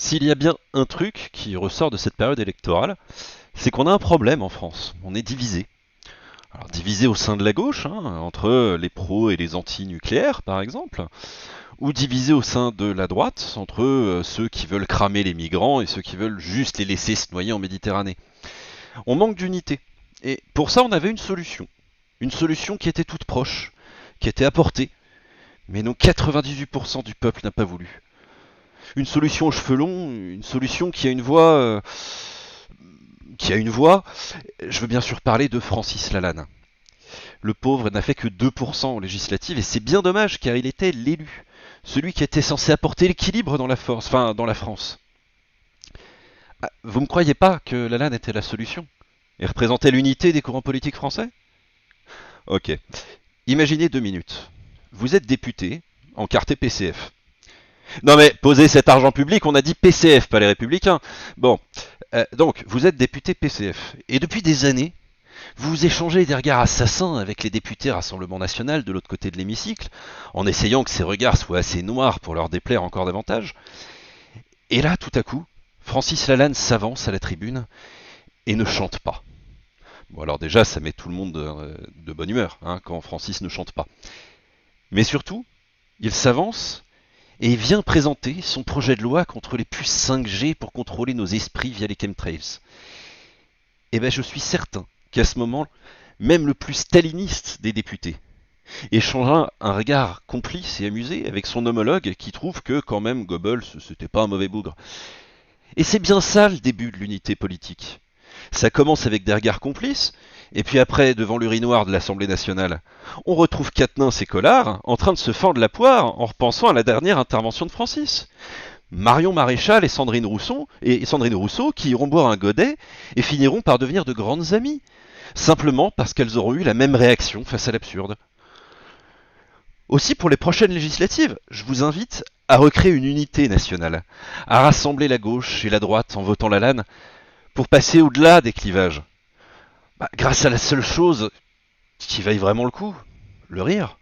S'il y a bien un truc qui ressort de cette période électorale, c'est qu'on a un problème en France. On est divisé. Alors divisé au sein de la gauche, entre les pros et les anti-nucléaires par exemple, ou divisé au sein de la droite, entre ceux qui veulent cramer les migrants et ceux qui veulent juste les laisser se noyer en Méditerranée. On manque d'unité. Et pour ça on avait une solution. Une solution qui était toute proche, qui était apportée, mais non 98% du peuple n'a pas voulu. Une solution aux cheveux longs, une solution qui a une voix. Je veux bien sûr parler de Francis Lalanne. Le pauvre n'a fait que 2% aux législatives et c'est bien dommage car il était l'élu, celui qui était censé apporter l'équilibre dans la France. Ah, vous me croyez pas que Lalanne était la solution et représentait l'unité des courants politiques français? Ok. Imaginez 2 minutes. Vous êtes député, encarté PCF. Non mais posez cet argent public, on a dit PCF, pas les Républicains. Bon, donc vous êtes député PCF et depuis des années, vous échangez des regards assassins avec les députés Rassemblement National de l'autre côté de l'hémicycle, en essayant que ces regards soient assez noirs pour leur déplaire encore davantage. Et là, tout à coup, Francis Lalanne s'avance à la tribune et ne chante pas. Bon alors déjà, ça met tout le monde de bonne humeur quand Francis ne chante pas. Mais surtout, il s'avance et vient présenter son projet de loi contre les puces 5G pour contrôler nos esprits via les chemtrails. Et ben je suis certain qu'à ce moment, même le plus staliniste des députés échangera un regard complice et amusé avec son homologue qui trouve que quand même Goebbels c'était pas un mauvais bougre. Et c'est bien ça le début de l'unité politique. Ça commence avec des regards complices, et puis après, devant l'urinoir de l'Assemblée nationale, on retrouve Quatennens et Collard en train de se fendre la poire en repensant à la dernière intervention de Francis. Marion Maréchal et Sandrine Rousseau qui iront boire un godet et finiront par devenir de grandes amies, simplement parce qu'elles auront eu la même réaction face à l'absurde. Aussi pour les prochaines législatives, je vous invite à recréer une unité nationale, à rassembler la gauche et la droite en votant la LAN pour passer au-delà des clivages. Grâce à la seule chose qui vaille vraiment le coup, le rire.